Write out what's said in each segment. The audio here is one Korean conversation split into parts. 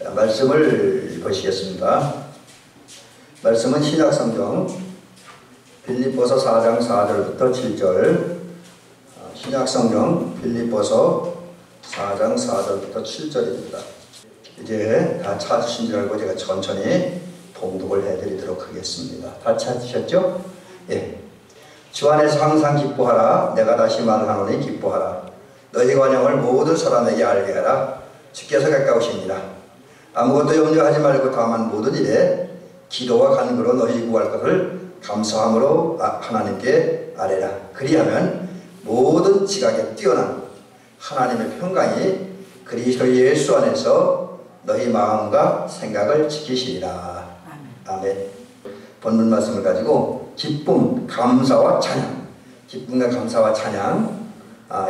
말씀을 보시겠습니다. 말씀은 신약성경 빌립보서 4장 4절부터 7절, 신약성경 빌립보서 4장 4절부터 7절입니다. 이제 다 찾으신 줄 알고 제가 천천히 봉독을 해드리도록 하겠습니다. 다 찾으셨죠? 예. 주 안에서 항상 기뻐하라. 내가 다시 말하노니 기뻐하라. 너희 관용을 모든 사람에게 알게 하라. 주께서 가까우시니라. 아무것도 염려하지 말고 다만 모든 일에 기도와 간구로 너희 구할 것을 감사함으로 하나님께 아뢰라. 그리하면 모든 지각에 뛰어난 하나님의 평강이 그리스도 예수 안에서 너희 마음과 생각을 지키시리라. 아멘. 본문 말씀을 가지고 기쁨, 감사와 찬양, 기쁨과 감사와 찬양,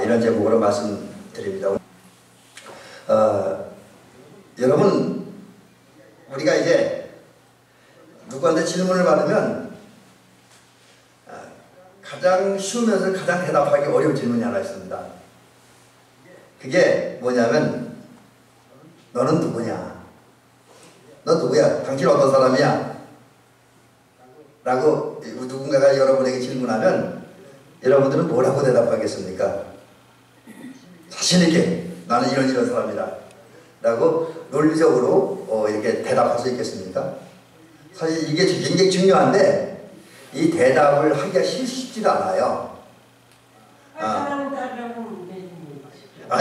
이런 제목으로 말씀드립니다. 여러분, 우리가 이제 누구한테 질문을 받으면 가장 쉬우면서 가장 대답하기 어려운 질문이 하나 있습니다. 그게 뭐냐면, 너는 누구냐? 너 누구야? 당신 어떤 사람이야? 라고 누군가가 여러분에게 질문하면 여러분들은 뭐라고 대답하겠습니까? 자신있게 나는 이런 사람이다 라고 논리적으로 이렇게 대답할 수 있겠습니까? 사실 이게 굉장히 중요한데 이 대답을 하기가 쉽지도 않아요.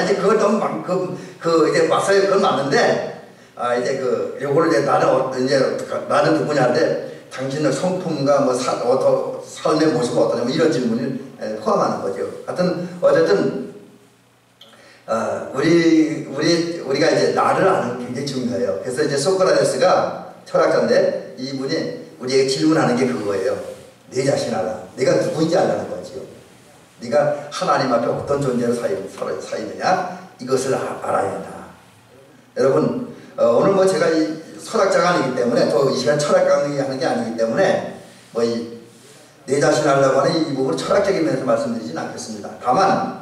이제 그걸 너무 이제 막사에 그건 맞는데, 이제 요거를 이제 나는 누구냐인데, 당신의 성품과 뭐 삶의 모습이 어떠냐, 뭐 이런 질문을 포함하는 거죠. 하여튼, 어쨌든, 우리가 이제 나를 아는 게 굉장히 중요해요. 그래서 이제 소크라테스가 철학자인데, 이분이 우리에게 질문하는 게 그거예요. 내 자신 알아. 내가 누구인지 알라는 거죠. 네가 하나님 앞에 어떤 존재로 사이느냐, 이것을 알아야 한다. 여러분, 오늘 뭐 제가 이 철학자가 아니기 때문에, 또 이 시간 철학 강의하는 게 아니기 때문에 뭐 내 자신 알라고 하는 이 부분을 철학적인 면에서 말씀드리진 않겠습니다. 다만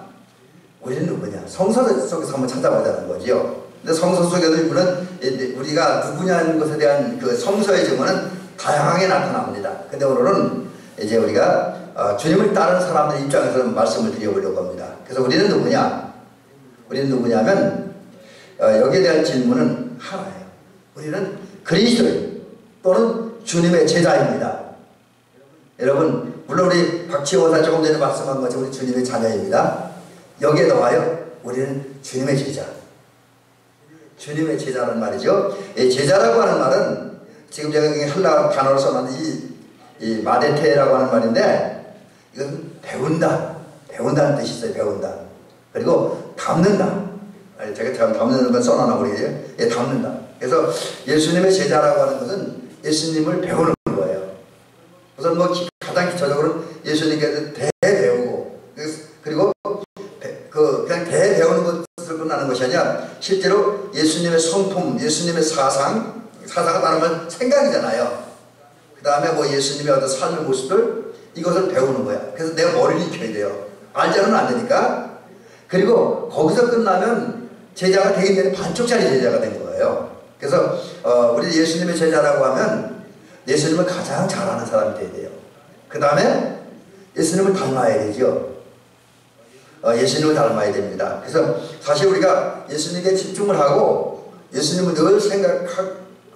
우리는 누구냐, 성서 속에서 한번 찾아보자는 거죠. 근데 성서 속에도 이분은 우리가 누구냐는 것에 대한 그 성서의 증언은 다양하게 나타납니다. 근데 오늘은 이제 우리가 주님을 따르는 사람들 입장에서 말씀을 드려보려고 합니다. 그래서 우리는 누구냐? 우리는 누구냐면 여기에 대한 질문은 하나예요. 우리는 그리스도인 또는 주님의 제자입니다. 여러분, 물론 우리 박지호 원사 조금 전에 말씀한 것처럼 우리 주님의 자녀입니다. 여기에 나와요. 우리는 주님의 제자. 주님의 제자라는 말이죠. 제자라고 하는 말은 지금 제가 헬라 단어로 써놨는 이 마데테라고 하는 말인데, 이건 배운다는 뜻이 있어요. 배운다. 그리고 담는다. 제가 담는 건 써놔나 모르겠어요. 담는다. 그래서 예수님의 제자라고 하는 것은 예수님을 배우는 거예요. 우선 뭐 가장 기초적으로 예수님께서 대배우고, 그리고 그냥 대배우는 것을 끝나는 것이 아니라 실제로 예수님의 성품, 예수님의 사상은 다른 건 생각이잖아요. 그 다음에 뭐 예수님의 어떤 삶의 모습들, 이것을 배우는 거야. 그래서 내가 머리를 익혀야 돼요. 알자는 안 되니까. 그리고 거기서 끝나면 제자가 되기 때문에 반쪽짜리 제자가 된 거예요. 그래서 우리 예수님의 제자라고 하면 예수님을 가장 잘 아는 사람이 돼야 돼요. 그 다음에 예수님을 닮아야 되죠. 예수님을 닮아야 됩니다. 그래서 사실 우리가 예수님께 집중을 하고 예수님을 늘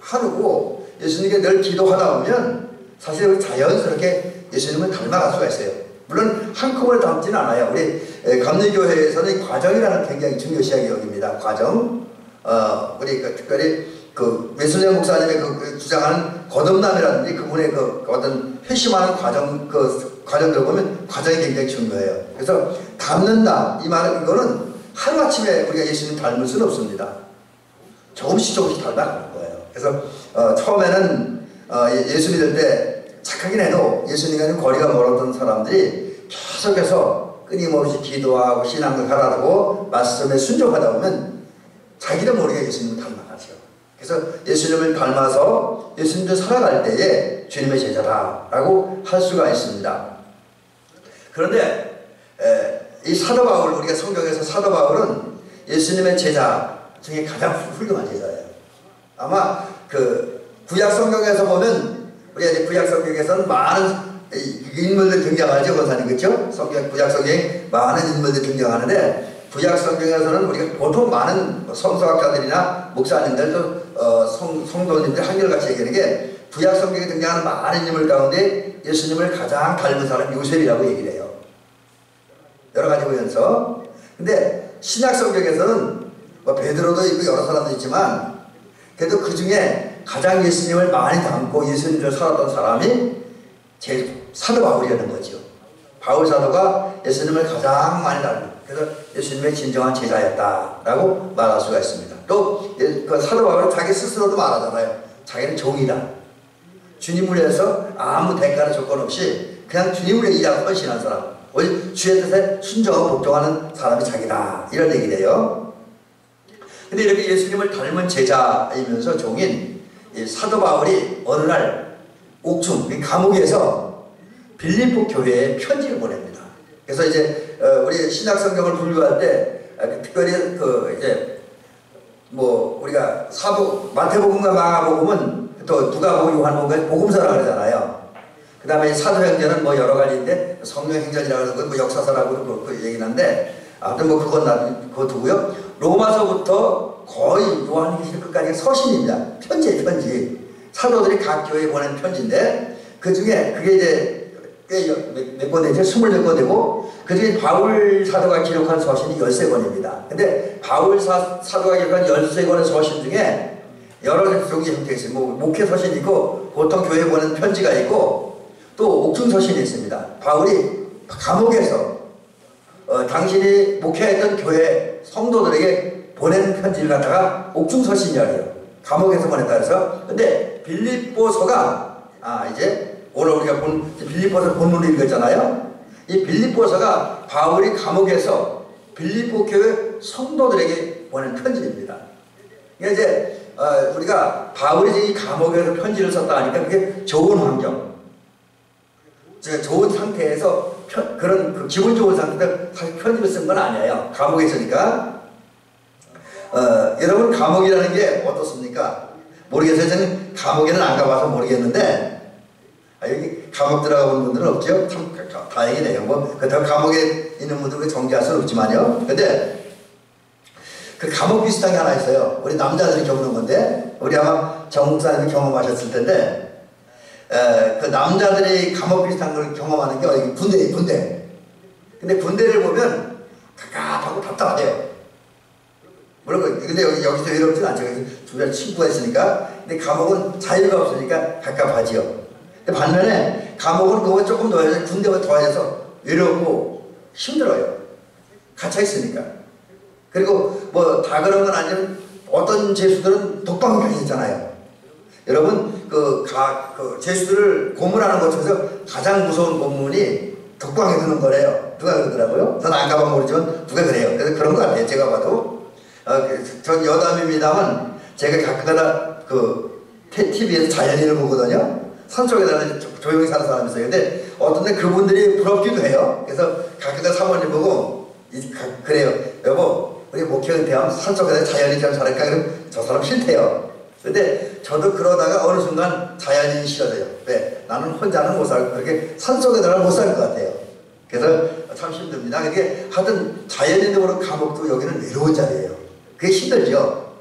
생각하고 예수님께 늘 기도하다 보면 사실 자연스럽게 예수님을 닮아갈 수가 있어요. 물론 한꺼번에 닮지는 않아요. 우리 감리교회에서는 이 과정이라는 굉장히 중요시하게 여깁니다. 과정. 우리 특별히 웨슬리 목사님의 주장하는 거듭남이라든지 그분의 어떤 회심하는 과정들 보면 과정이 굉장히 중요해요. 그래서 닮는다, 이 말은 이거는 하루아침에 우리가 예수님 닮을 수는 없습니다. 조금씩 닮아가는 거예요. 그래서 처음에는 예수 믿을 때 착하긴 해도 예수님과 좀 거리가 멀었던 사람들이 계속해서 끊임없이 기도하고 신앙을 가라고 말씀에 순종하다 보면 자기도 모르게 예수님을 닮아가죠. 그래서 예수님을 닮아서 예수님도 살아갈 때에 주님의 제자다라고 할 수가 있습니다. 그런데 이 사도 바울, 우리가 성경에서 사도 바울은 예수님의 제자 중에 가장 훌륭한 제자예요. 아마 그 구약 성경에서 보면 우리가 이제 구약 성경에서는 많은 인물들 등장하죠, 권사님 그렇죠? 구약 성경에 많은 인물들 등장하는데 구약 성경에서는 우리가 보통 많은 성서학자들이나 목사님들 또 성도님들 한결같이 얘기하는 게 구약 성경에 등장하는 많은 인물 가운데 예수님을 가장 닮은 사람이 요셉이라고 얘기를 해요. 여러 가지 보면서. 근데 신약 성경에서는 뭐 베드로도 있고 여러 사람도 있지만 그래도 그 중에 가장 예수님을 많이 닮고 예수님을 살았던 사람이 제일 사도 바울이라는 거죠. 바울 사도가 예수님을 가장 많이 닮은, 그래서 예수님의 진정한 제자였다라고 말할 수가 있습니다. 또 그 사도 바울은 자기 스스로도 말하잖아요. 자기는 종이다. 주님을 위해서 아무 대가나 조건 없이 그냥 주님을 위해 일하고 헌신한 사람, 오직 주의 뜻에 순종하고 복종하는 사람이 자기다, 이런 얘기를 해요. 근데 이렇게 예수님을 닮은 제자이면서 종인 이 사도 바울이 어느 날 옥중 감옥에서 빌립보 교회에 편지를 보냅니다. 그래서 이제 우리 신약 성경을 분류할 때 특별히 그 이제 뭐 우리가 마태복음과 마가복음은 또 누가복음, 요한복음까지 복음서라고 그러잖아요. 그 다음에 사도행전은 뭐 여러 가지인데 성령행전이라고 그러고 뭐 역사서라고 그 얘기는 한데 아무튼 뭐 그거 두고요. 로마서부터 거의 요한계시록 끝까지 서신입니다. 편지예요, 편지. 사도들이 각 교회에 보낸 편지인데 그 중에 그게 이제 몇 권 되죠? 24권 되고 그 중에 바울 사도가 기록한 서신이 13권입니다. 근데 바울 사도가 기록한 13권의 서신 중에 여러 종류의 형태가 있어요. 뭐 목회 서신이 있고 보통 교회에 보낸 편지가 있고 또 옥중 서신이 있습니다. 바울이 감옥에서 당신이 목회했던 교회 성도들에게 보낸 편지를 갖다가 옥중 서신이라고 해요. 감옥에서 보냈다 해서. 근데 빌립보서가 이제 오늘 우리가 빌립보서 본문을 읽었잖아요. 이 빌립보서가 바울이 감옥에서 빌립보 교회 성도들에게 보낸 편지입니다. 그러니까 이제 우리가 바울이 이 감옥에서 편지를 썼다 하니까 그게 좋은 환경, 좋은 상태에서 그런 그 기분 좋은 상태에서 사실 편지를 쓴 건 아니에요. 감옥에 있으니까. 여러분 감옥이라는 게 어떻습니까? 모르겠어요. 저는 감옥에는 안 가봐서 모르겠는데 여기 감옥 들어가 본 분들은 없죠? 참 다행이네요. 뭐 그렇다고 감옥에 있는 분들은 정죄할 수는 없지만요. 근데 그 감옥 비슷한 게 하나 있어요. 우리 남자들이 겪는 건데 우리 아마 정 목사님이 경험하셨을 텐데 그 남자들이 감옥 비슷한 걸 경험하는 게 어디 군대. 근데 군대를 보면 갑갑하고 답답해요. 물론 근데 여기서 외롭진 않죠. 주변에 친구가 있으니까. 근데 감옥은 자유가 없으니까 갑갑하지요. 근데 반면에 감옥은 그거 조금 더 해서 군대가 더해서 외롭고 힘들어요. 갇혀 있으니까. 그리고 뭐 다 그런 건 아니지만 어떤 죄수들은 독방이 있잖아요. 여러분 그 죄수들을 고문하는 것 중에서 가장 무서운 고문이 독방에 두는 거래요. 누가 그러더라고요. 저는 안 가봐 모르지만 누가 그래요. 그래서 그런 것 같아요. 제가 봐도. 전 여담입니다만 제가 가끔가다 그 TV에서 자연인을 보거든요. 산속에다가 조용히 사는 사람이 있어요. 근데 어떤 데 그분들이 부럽기도 해요. 그래서 가끔가다 사모님 보고 그래요. 여보 우리 목회 은퇴하면 산속에다 자연인처럼 살을까? 그러면 저 사람 싫대요. 근데 저도 그러다가 어느 순간 자연인이 싫어져요. 왜? 나는 혼자는 못 살고 그렇게 산속에다가 못 살 것 같아요. 그래서 참 힘듭니다. 그게 하여튼 자연인도 그렇고 감옥도 여기는 외로운 자리예요. 그게 힘들죠.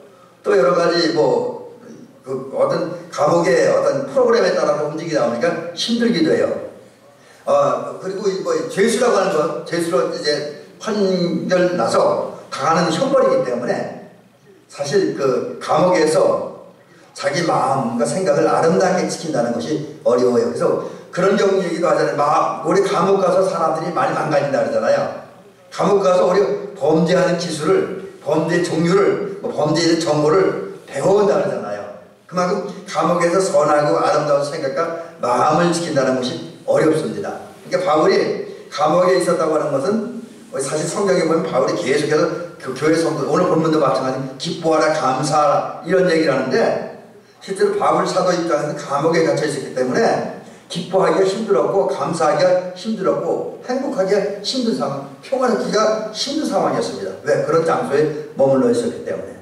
또 여러 가지 그 어떤 감옥의 어떤 프로그램에 따라서 움직이다 보니까 힘들기도 해요. 그리고 뭐 죄수라고 하는 건 죄수로 이제 판결 나서 당하는 형벌이기 때문에 사실 그 감옥에서 자기 마음과 생각을 아름답게 지킨다는 것이 어려워요. 그래서 그런 경우 얘기도 하잖아요. 우리 감옥 가서 사람들이 많이 망가진다 그러잖아요. 감옥 가서 우리 범죄하는 기술을, 범죄 종류를, 범죄의 정보를 배워온다 그러잖아요. 그만큼 감옥에서 선하고 아름다운 생각과 마음을 지킨다는 것이 어렵습니다. 그러니까 바울이 감옥에 있었다고 하는 것은 사실 성경에 보면 바울이 계속해서 그 교회 성도, 오늘 본문도 마찬가지 기뻐하라 감사하라 이런 얘기를 하는데 실제로 바울 사도 입장에서는 감옥에 갇혀 있었기 때문에 기뻐하기가 힘들었고 감사하기가 힘들었고 행복하기가 힘든 상황, 평안하기가 힘든 상황이었습니다. 왜? 그런 장소에 머물러 있었기 때문에.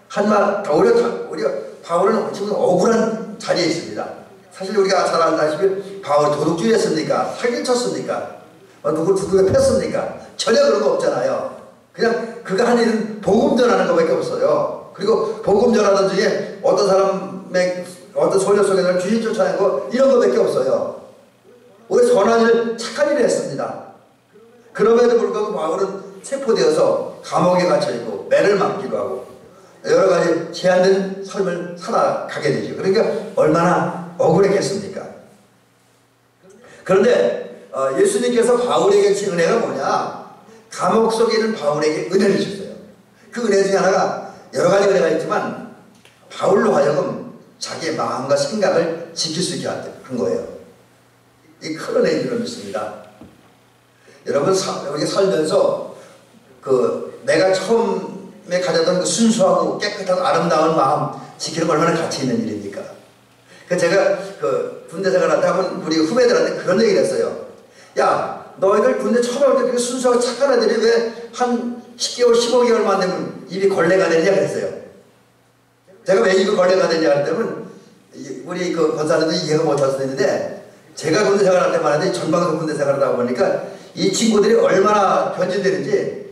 한마 우리가 바울은 지금 억울한 자리에 있습니다. 사실 우리가 잘 알다시피 바울이 도둑질했습니까? 사기를 쳤습니까? 누굴 두들겨 팼습니까? 전혀 그런 거 없잖아요. 그냥 그가 한 일은 복음 전하는 것밖에 없어요. 그리고 복음 전하던 중에 어떤 사람의 어떤 소녀 속에서 귀신 쫓아내고 이런 것밖에 없어요. 오히려 선한 일, 착한 일을 했습니다. 그럼에도 불구하고 바울은 체포되어서 감옥에 갇혀있고 매를 맞기도 하고 여러 가지 제한된 삶을 살아가게 되죠. 그러니까 얼마나 억울했겠습니까? 그런데 예수님께서 바울에게 주신 은혜가 뭐냐? 감옥 속에 있는 바울에게 은혜를 주셨어요. 그 은혜 중에 하나가 여러 가지 은혜가 있지만 바울로 하여금 자기의 마음과 생각을 지킬 수 있게 한 거예요. 이 큰 은혜인 줄 믿습니다. 여러분 우리가 살면서 내가 처음에 가졌던 그 순수하고 깨끗하고 아름다운 마음 지키는 거 얼마나 가치 있는 일입니까? 제가 군대 생활할 때 한번 우리 후배들한테 그런 얘기를 했어요. 야, 너희들 군대 처음 올 때 그렇게 순수하고 착한 애들이 왜 한 10개월, 15개월만 되면 입이 걸레가 되느냐 그랬어요. 제가 왜 입이 걸레가 되냐 했더니 우리 권사님도 이해가 못할 수도 있는데 제가 군대 생활할 때만 해도 전방에서 군대 생활하다 보니까 이 친구들이 얼마나 변질되는지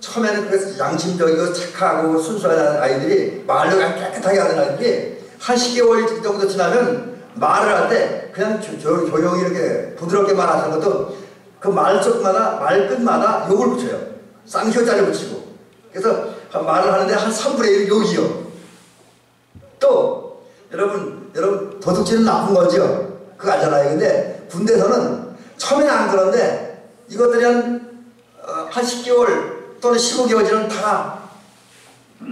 처음에는 그래서 양심적이고 착하고 순수한 아이들이 말로 깨끗하게 하는 아이들이 한 10개월 정도 지나면 말을 할 때 그냥 조용히 이렇게 부드럽게 말하는 것도 그 말끝마다 욕을 붙여요. 쌍시오자를 붙이고. 그래서 말을 하는데 한 3분의 1 욕이요. 또 여러분 도둑질은 나쁜 거죠. 그거 알잖아요. 근데 군대에서는 처음에는 안 그런데 이것들이 한 10개월 또는 15개월 지나면 다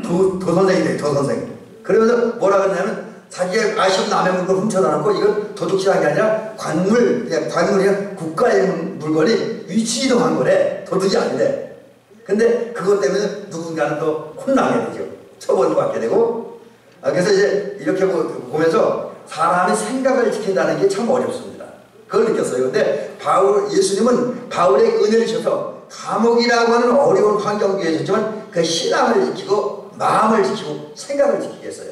도선생이 돼요. 도선생. 그러면서 뭐라 그러냐면 자기가 아쉬운 남의 물건을 훔쳐다놓고 이건 도둑질한 게 아니라 관물이 국가의 물건이 위치 이동한 거래. 도둑이 아니래. 근데 그것 때문에 누군가는 또 혼나게 되죠. 처벌도 받게 되고. 그래서 이제 이렇게 보면서 사람의 생각을 지킨다는 게 참 어렵습니다. 그걸 느꼈어요. 근데 예수님은 바울에게 은혜를 주셔서 감옥이라고 하는 어려운 환경 중에 있었지만 그 신앙을 지키고 마음을 지키고 생각을 지키게 했어요.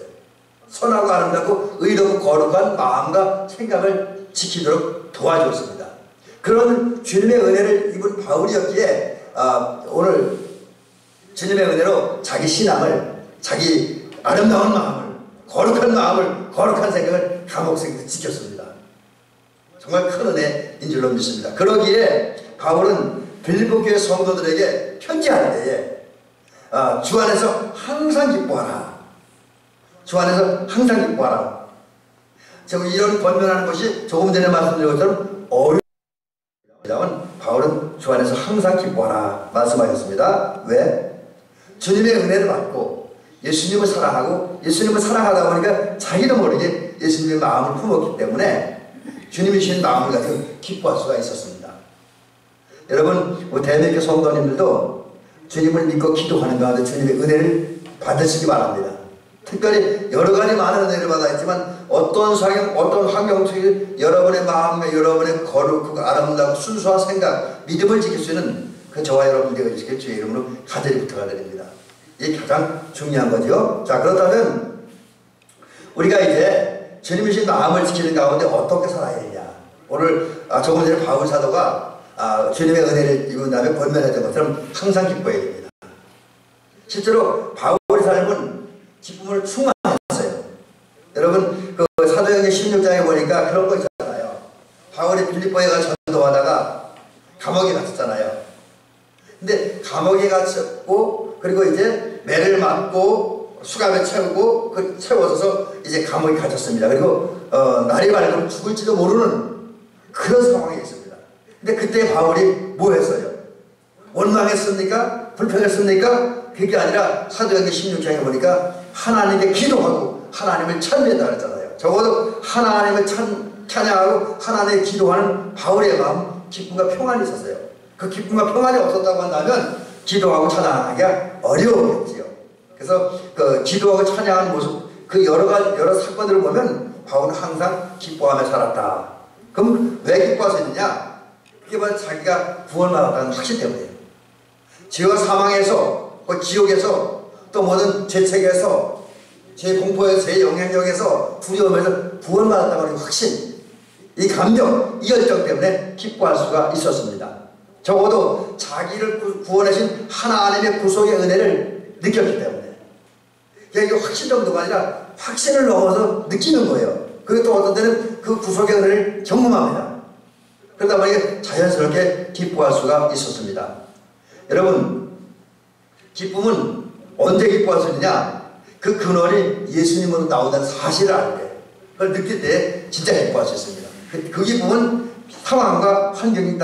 선하고 아름답고 의롭고 거룩한 마음과 생각을 지키도록 도와주었습니다. 그런 주님의 은혜를 입은 바울이었기에 오늘 주님의 은혜로 자기 신앙을, 자기 아름다운 마음을, 거룩한 마음을, 거룩한 생각을 감옥에서 지켰습니다. 정말 큰 은혜인 줄로 믿습니다. 그러기에 바울은 빌립보 교회 성도들에게 편지할 때에 주 안에서 항상 기뻐하라. 주 안에서 항상 기뻐하라. 제가 이런 권면하는 것이 조금 전에 말씀드린 것처럼 어려운 바울은 주 안에서 항상 기뻐하라 말씀하셨습니다. 왜? 주님의 은혜를 받고 예수님을 사랑하고 예수님을 사랑하다 보니까 자기도 모르게 예수님의 마음을 품었기 때문에 주님이 주신 마음을 가지고 기뻐할 수가 있었습니다. 여러분 대한민국 성도님들도 주님을 믿고 기도하는 가운데 주님의 은혜를 받으시기 바랍니다. 특별히 여러 가지 많은 은혜를 받아있지만 어떤 상황, 어떤 환경 속에 여러분의 마음과 여러분의 거룩하고 아름답고 순수한 생각, 믿음을 지킬 수 있는 그 저와 여러분들이 되시길 주의 이름으로 간절히 부탁드립니다. 이게 가장 중요한 거죠. 자, 그렇다면 우리가 이제 주님이 주신 마음을 지키는 가운데 어떻게 살아야 되냐. 오늘 조금 전에 바울 사도가 주님의 은혜를 입은 다음에 권면했던 것처럼 항상 기뻐해야 됩니다. 실제로 바울의 삶은 기쁨을 충만했어요. 여러분 그 사도행전 16장에 보니까 그런 거 있잖아요. 바울이 빌립보에 가서 전도하다가 감옥에 갇혔잖아요. 근데 감옥에 갇혔고 그리고 이제 매를 맞고 수갑에 채우고 채워져서 이제 감옥에 갇혔습니다. 그리고 날이 밝으면 죽을지도 모르는 그런 상황에 있습니다. 근데 그때 바울이 뭐 했어요? 원망했습니까? 불평했습니까? 그게 아니라 사도행전 16장에 보니까 하나님께 기도하고 하나님을 찬미했다 그랬잖아요. 적어도 하나님을 찬양하고 하나님을 기도하는 바울의 마음 기쁨과 평안이 있었어요. 그 기쁨과 평안이 없었다고 한다면 기도하고 찬양하기가 어려웠겠지요. 그래서 그 기도하고 찬양하는 모습 그 여러 사건들을 보면 바울은 항상 기뻐하며 살았다. 그럼 왜 기뻐할 수 있느냐? 그게 바로 자기가 구원받았다는 확신 때문이에요. 죄와 사망에서 지옥에서 또 모든 죄책에서 죄 공포에서, 죄 영향력에서, 두려움에서 구원받았다고 하는 확신, 이 감격, 이 열정 때문에 기뻐할 수가 있었습니다. 적어도 자기를 구원하신 하나님의 구속의 은혜를 느꼈기 때문에. 이게 확신 정도가 아니라 확신을 넘어서 느끼는 거예요. 그리고 또 어떤 때는 그 구속의 은혜를 경험합니다. 그러다 보니 자연스럽게 기뻐할 수가 있었습니다. 여러분, 기쁨은 언제 기뻐할 수 있느냐? 그 근원이 예수님으로 나온다는 사실을 알 때, 그걸 느낄 때 진짜 기뻐할 수 있습니다. 그 기쁨은 상황과 환경에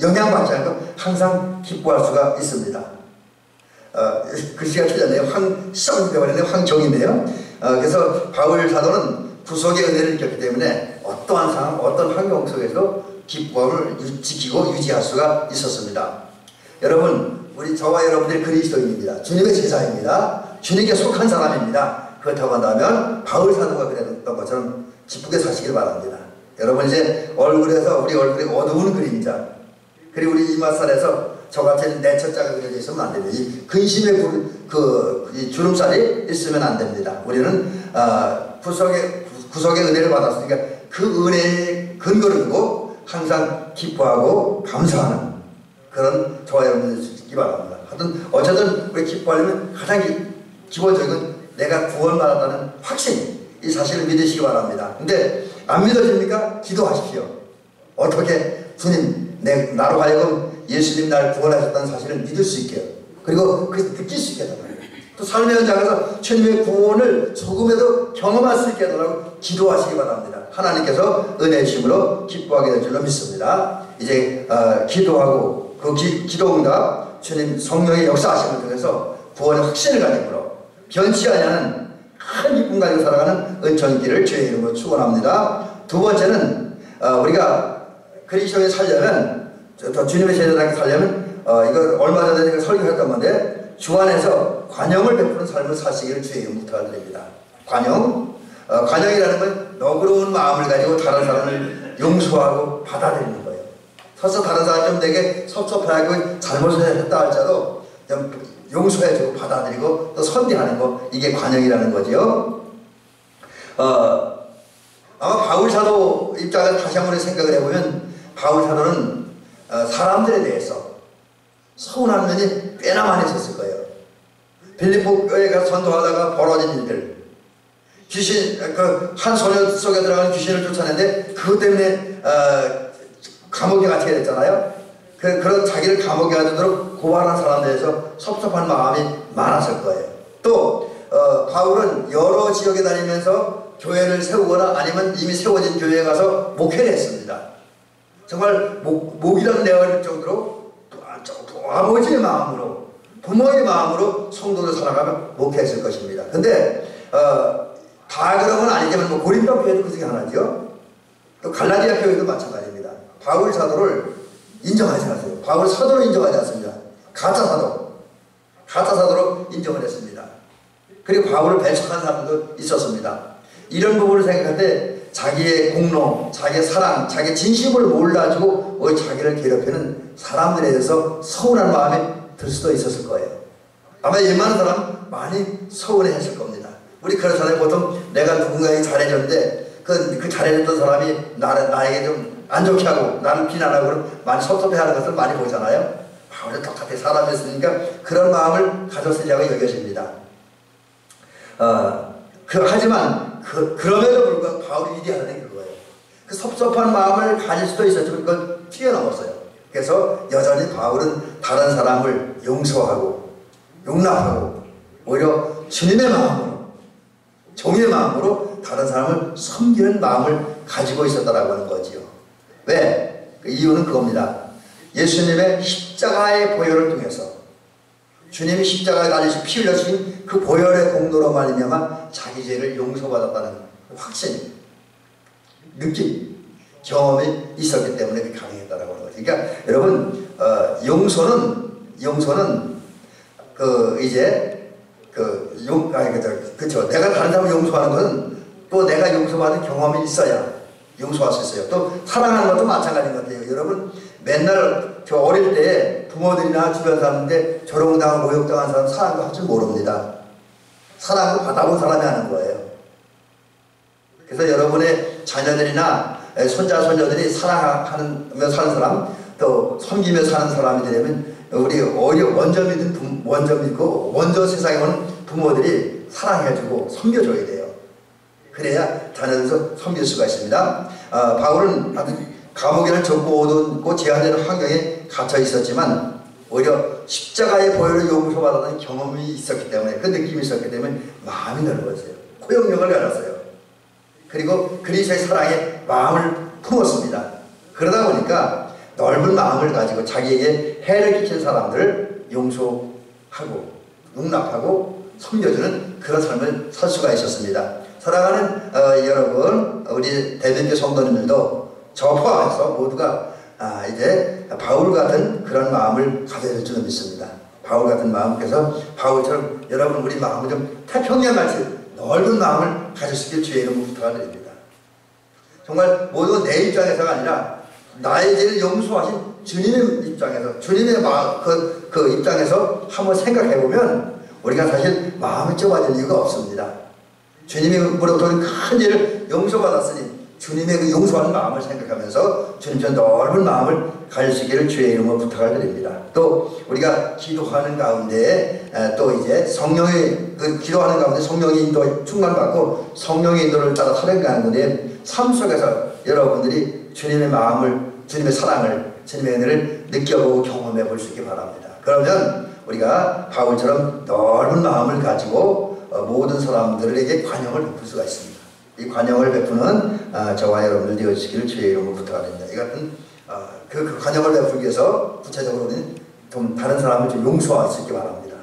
영향받지 않고 항상 기뻐할 수가 있습니다. 글씨가 틀렸네요. 황정이네요. 그래서 바울 사도는 구속의 은혜를 느꼈기 때문에 어떠한 상황, 어떤 환경 속에서도 기쁨을 지키고 유지할 수가 있었습니다. 여러분, 우리 저와 여러분들이 그리스도인입니다. 주님의 제자입니다. 주님께 속한 사람입니다. 그렇다고 한다면 바울 사도가 그랬던 것처럼 기쁘게 사시길 바랍니다. 여러분, 이제 얼굴에서 우리 얼굴이 어두운 그림자, 그리고 우리 이마살에서 저같이 내천자가 그려져 있으면 안 됩니다. 이 근심의 이 주름살이 있으면 안 됩니다. 우리는 구속의 은혜를 받았으니까 그 은혜의 근거를 두고 항상 기뻐하고 감사하는 그런 저와 여러분들 있기 바랍니다. 하여튼 어쨌든 우리 기뻐하려면 가장 기본적인 내가 구원받았다는 확신, 이 사실을 믿으시기 바랍니다. 근데 안 믿어집니까? 기도하십시오. 어떻게? 주님, 나로 하여금 예수님 날 구원하셨다는 사실을 믿을 수 있게요. 그리고 그래서 느낄 수 있게 해달라고. 또 삶의 현장에서 주님의 구원을 조금이라도 경험할 수 있게 해달라고 기도하시기 바랍니다. 하나님께서 은혜의 힘으로 기뻐하게 될 줄로 믿습니다. 이제 기도하고 그 기도응답, 주님 성령의 역사하심을 통해서 구원의 확신을 가지므로 변치 아니하는 큰 기쁨 가지고 살아가는 은총길을 주의 이름으로 축원합니다. 두 번째는 우리가 그리스도에 살려면, 주님의 제자답게 살려면 이거 얼마 전에 설교했던 건데, 주 안에서 관용을 베푸는 삶을 사시기를 주의 이름으로 부탁드립니다. 관용이라는 건 너그러운 마음을 가지고 다른 사람을 용서하고 받아들이는 거예요. 서서 다른 사람이 좀 되게 섭섭해하고 잘못을 했다 할지라도 좀 용서해주고 받아들이고 또 선대하는 거, 이게 관용이라는 거죠. 아마 바울 사도 입장을 다시 한번 생각을 해보면, 바울 사도는 사람들에 대해서 서운한 면이 꽤나 많이 있었을 거예요. 빌립보에 가서 전도하다가 벌어진 일들, 귀신, 한 소녀 속에 들어가는 귀신을 쫓아내는데 그것 때문에 감옥에 갇히게 됐잖아요. 그런 자기를 감옥에 가두도록 고발한 사람들에서 섭섭한 마음이 많았을 거예요. 또 바울은 여러 지역에 다니면서 교회를 세우거나 아니면 이미 세워진 교회에 가서 목회를 했습니다. 정말 목이라는 내어질 정도로 아버지의 마음으로, 부모의 마음으로 성도를 살아가며 목회했을 것입니다. 근데 다 그런 건 아니지만 고린도 교회도 그 중에 하나죠. 또 갈라디아 교회도 마찬가지입니다. 바울 사도를 인정하지 않았어요. 바울 사도로 인정하지 않습니다. 가짜 사도로 인정을 했습니다. 그리고 바울을 배척한 사람도 있었습니다. 이런 부분을 생각할 때 자기의 공로, 자기의 사랑, 자기의 진심을 몰라주고 자기를 괴롭히는 사람들에 대해서 서운한 마음이 들 수도 있었을 거예요. 아마 웬만한 사람 많이 서운해했을 겁니다. 우리 그런 사람이 보통 내가 누군가에게 잘해줬는데 그 잘해줬던 사람이 나에게 좀 안 좋게 하고 나를 비난하고 많이 섭섭해하는 것을 많이 보잖아요. 바울은 똑같이 사람이었으니까 그런 마음을 가졌으리라고 여겨집니다. 하지만 그럼에도 불구하고 바울이 위대하다는 게 그거예요. 그 섭섭한 마음을 가질 수도 있었지만 그건 뛰어넘었어요. 그래서 여전히 바울은 다른 사람을 용서하고 용납하고 오히려 주님의 마음으로, 종의 마음으로 다른 사람을 섬기는 마음을 가지고 있었다라고 하는 거지요. 왜? 그 이유는 그겁니다. 예수님의 십자가의 보혈을 통해서 주님이 십자가에 달리신 피 흘려주신 그 보혈의 공로로 말미암아 자기 죄를 용서받았다는 확신, 느낌, 경험이 있었기 때문에 그게 가능했다라고 하는 거죠. 그러니까 여러분, 용서는 그쵸. 내가 다른 사람을 용서하는 것은 또 내가 용서받은 경험이 있어야 용서할 수 있어요. 또 사랑하는 것도 마찬가지인 것 같아요. 여러분, 맨날 저 어릴 때 부모들이나 주변 사람인데 조롱당하고 모욕당한 사람 사랑도 할 줄 모릅니다. 사랑을 받아본 사람이 하는 거예요. 그래서 여러분의 자녀들이나 손자, 손녀들이 사랑하며 사는 사람, 또 섬기며 사는 사람이 되려면 우리 먼저 믿고 먼저 세상에 오는 부모들이 사랑해주고 섬겨줘야 돼요. 그래야 자녀들도 섬길 수가 있습니다. 바울은 아주 감옥에는 적고 어두운 제한되는 환경에 갇혀 있었지만 오히려 십자가의 보혈을 용서받았다는 경험이 있었기 때문에, 그 느낌이 있었기 때문에 마음이 넓어졌어요. 포용력을 가졌어요. 그리고 그리스도의 사랑에 마음을 품었습니다. 그러다 보니까 넓은 마음을 가지고 자기에게 해를 끼친 사람들을 용서하고 용납하고 섬겨주는 그런 삶을 살 수가 있었습니다. 사랑하는 여러분, 우리 대변교 성도님들도 저 포함해서 모두가 이제 바울 같은 그런 마음을 가져야 줄은 믿습니다. 바울 같은 마음, 그래서 바울처럼 여러분 우리 마음을 좀 태평양같이 넓은 마음을 가질 수 있길 주의 이름으로 부탁드립니다. 정말 모두 내 입장에서가 아니라 나의 죄를 용서하신 주님의 입장에서, 주님의 그 입장에서 한번 생각해보면 우리가 사실 마음이 좁아질 이유가 없습니다. 주님으로부터 큰 죄를 용서받았으니 주님의 그 용서하는 마음을 생각하면서 주님처럼 넓은 마음을 가질 수 있기를 주의 이름으로 부탁을 드립니다. 또 우리가 기도하는 가운데 또 이제 성령의 기도하는 가운데 성령의 인도 충만받고 성령의 인도를 따라 살아가는 건데, 삶 속에서 여러분들이 주님의 마음을, 주님의 사랑을, 주님의 은혜를 느껴보고 경험해 볼 수 있기 바랍니다. 그러면 우리가 바울처럼 넓은 마음을 가지고 모든 사람들에게 관용을 베풀 수가 있습니다. 이 관용을 베푸는 저와 여러분들 되어주시기를 주의 이름으로 부탁드립니다. 이 같은 그 관용을 베풀기 위해서 구체적으로 우리는 좀 다른 사람을 좀 용서할 수 있기 바랍니다.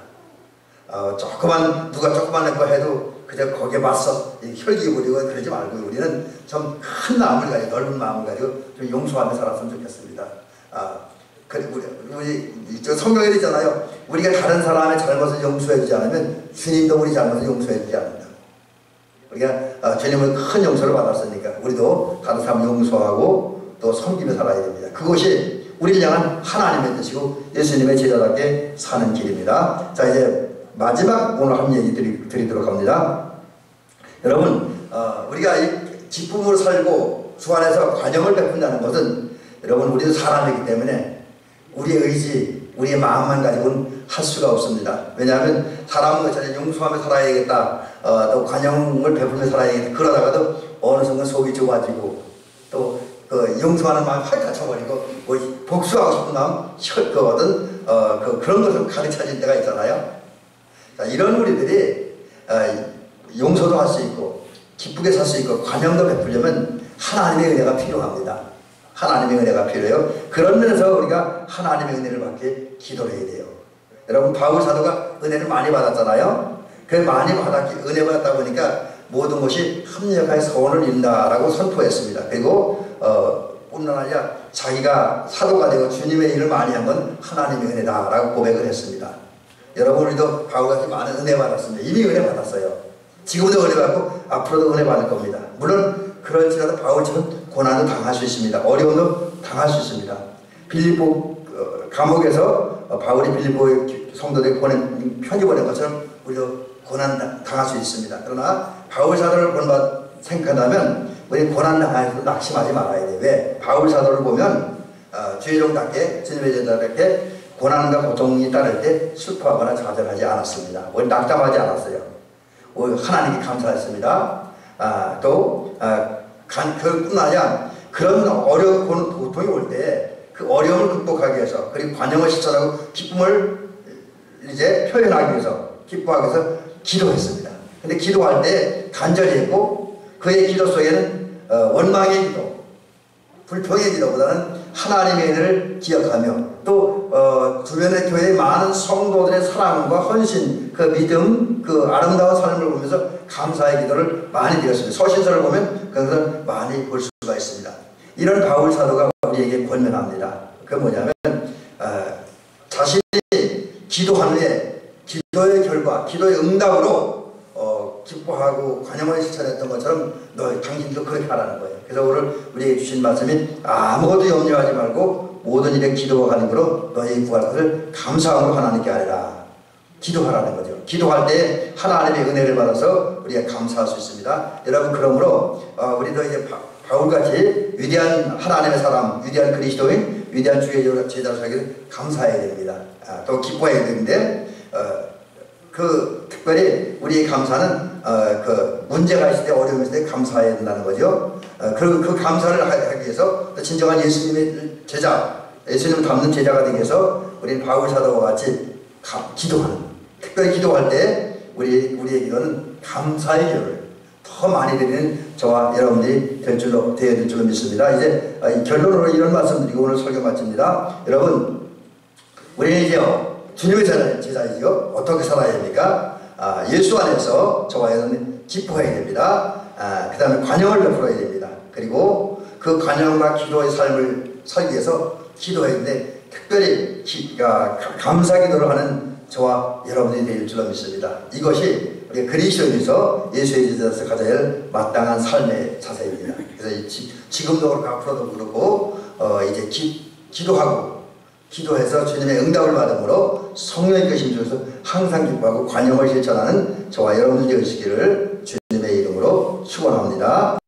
누가 조그만 거 해도 그저 거기에 맞서 혈기 부리고 그러지 말고 우리는 좀 큰 마음을 가지고, 넓은 마음을 가지고 좀 용서하며 살았으면 좋겠습니다. 우리 성경에 있잖아요. 우리가 다른 사람의 잘못을 용서해주지 않으면 주님도 우리 잘못을 용서해주지 않는다. 우리가 주님은 큰 용서를 받았으니까 우리도 다른 사람 용서하고 또 섬기며 살아야 됩니다. 그것이 우리를 향한 하나님의 뜻이고 예수님의 제자답게 사는 길입니다. 자, 이제 마지막 오늘 한 얘기 드리도록 합니다. 여러분, 우리가 이 기쁨으로 살고 주 안에서 관용을 베푼다는 것은, 여러분 우리도 사람이기 때문에 우리의 의지, 우리의 마음만 가지고는 할 수가 없습니다. 왜냐하면 사람은 전에 용서하며 살아야겠다, 또 관용을 베풀며 살아야겠다, 그러다가도 어느 순간 속이 좁아지고 또 용서하는 마음이 활 닫혀버리고 복수하고 싶은 마음, 그런 것을 가르쳐질 때가 있잖아요. 자, 이런 우리들이 용서도 할 수 있고 기쁘게 살 수 있고 관용도 베풀려면 하나님의 은혜가 필요합니다. 하나님의 은혜가 필요해요. 그런 면에서 우리가 하나님의 은혜를 받게 기도를 해야 돼요. 여러분, 바울 사도가 은혜를 많이 받았잖아요. 그 많이 은혜 받았다 보니까 모든 것이 합력하여 서원을 이룬다라고 선포했습니다. 그리고 뿐만 아니라 자기가 사도가 되고 주님의 일을 많이 한 건 하나님의 은혜다라고 고백을 했습니다. 여러분, 우리도 바울같이 많은 은혜 받았습니다. 이미 은혜 받았어요. 지금도 은혜 받고 앞으로도 은혜 받을 겁니다. 물론 그럴지라도 바울처럼 고난도 당할 수 있습니다. 어려움도 당할 수 있습니다. 빌립보 감옥에서 바울이 빌립보의 성도들에게 편지 보낸 것처럼 우리도 고난 당할 수 있습니다. 그러나 바울 사도를 생각한다면 우리 고난 당해서 낙심하지 말아야 돼요. 왜? 바울 사도를 보면 주의종답게, 주님의 제자답게 고난과 고통이 따를 때 슬퍼하거나 좌절하지 않았습니다. 우리 낙담하지 않았어요. 하나님께 감사했습니다. 그뿐 아니라 그런 고통이 올 때 그 어려움을 극복하기 위해서, 그리고 관용을 실천하고 기쁨을 이제 표현하기 위해서, 기뻐하기 위해서 기도했습니다. 근데 기도할 때 간절히 했고, 그의 기도 속에는 원망의 기도, 불평의 기도보다는 하나님의 은혜를 기억하며 또 주변의 교회의 많은 성도들의 사랑과 헌신, 그 믿음, 그 아름다운 삶을 보면서 감사의 기도를 많이 드렸습니다. 서신서를 보면 그것을 많이 볼 수가 있습니다. 이런 바울 사도가 우리에게 권면합니다. 그게 뭐냐면 자신이 기도한 후에 기도의 결과, 기도의 응답으로 기뻐하고 관용을 실천했던 것처럼 당신도 그렇게 하라는 거예요. 그래서 오늘 우리에게 주신 말씀이 아무것도 염려하지 말고 모든 일에 기도와 간구로 너희의 구할 것을 감사함으로 하나님께 아뢰라. 기도하라는 거죠. 기도할 때 하나님의 은혜를 받아서 우리가 감사할 수 있습니다. 여러분, 그러므로 우리도 이제 바울같이 위대한 하나님의 사람, 위대한 그리스도인, 위대한 주의 제자로 살기 위해서 감사해야 됩니다. 또 기뻐해야 되는데 특별히 우리의 감사는 그 문제가 있을 때, 어려움이 있을 때 감사해야 된다는 거죠. 그 감사를 하기 위해서 진정한 예수님의 제자, 예수님을 닮는 제자가 되기 위해서 우리는 바울 사도와 같이 기도하는, 특별히 기도할 때 우리의 기도는 감사의 기도를 더 많이 드리는 저와 여러분들이 되어야 될 줄로 믿습니다. 이제 결론으로 이런 말씀 드리고 오늘 설교 마칩니다. 여러분, 우리는 이제 주님의 제자이죠. 어떻게 살아야 됩니까? 예수 안에서 저와 여러분이 기뻐해야 됩니다. 그 다음에 관용을 베풀어야 됩니다. 그리고 그 관용과 기도의 삶을 살기 위해서 기도해야 되는데, 특별히 감사 기도를 하는 저와 여러분들이 될 줄로 믿습니다. 이것이 우리 그리스도인에서 예수의 제자로서 가져야 할 마땅한 삶의 자세입니다. 그래서 지금도 그렇고 앞으로도 그렇고 이제 기도해서 주님의 응답을 받음으로 성령의 계심 중에서 항상 기뻐하고 관용을 실천하는 저와 여러분들 되시기를 주님의 이름으로 축원합니다.